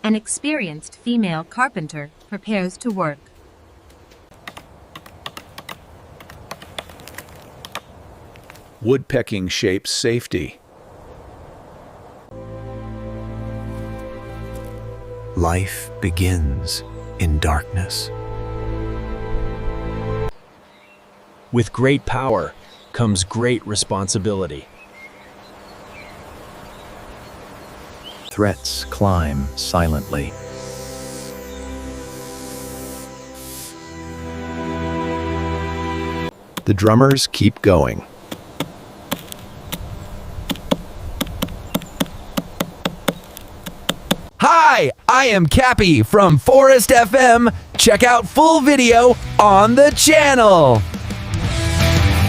An experienced female carpenter prepares to work. Woodpecking shapes safety. Life begins in darkness. With great power comes great responsibility. Threats climb silently. The drummers keep going. Hi, I am Cappy from Forest FM. Check out full video on the channel.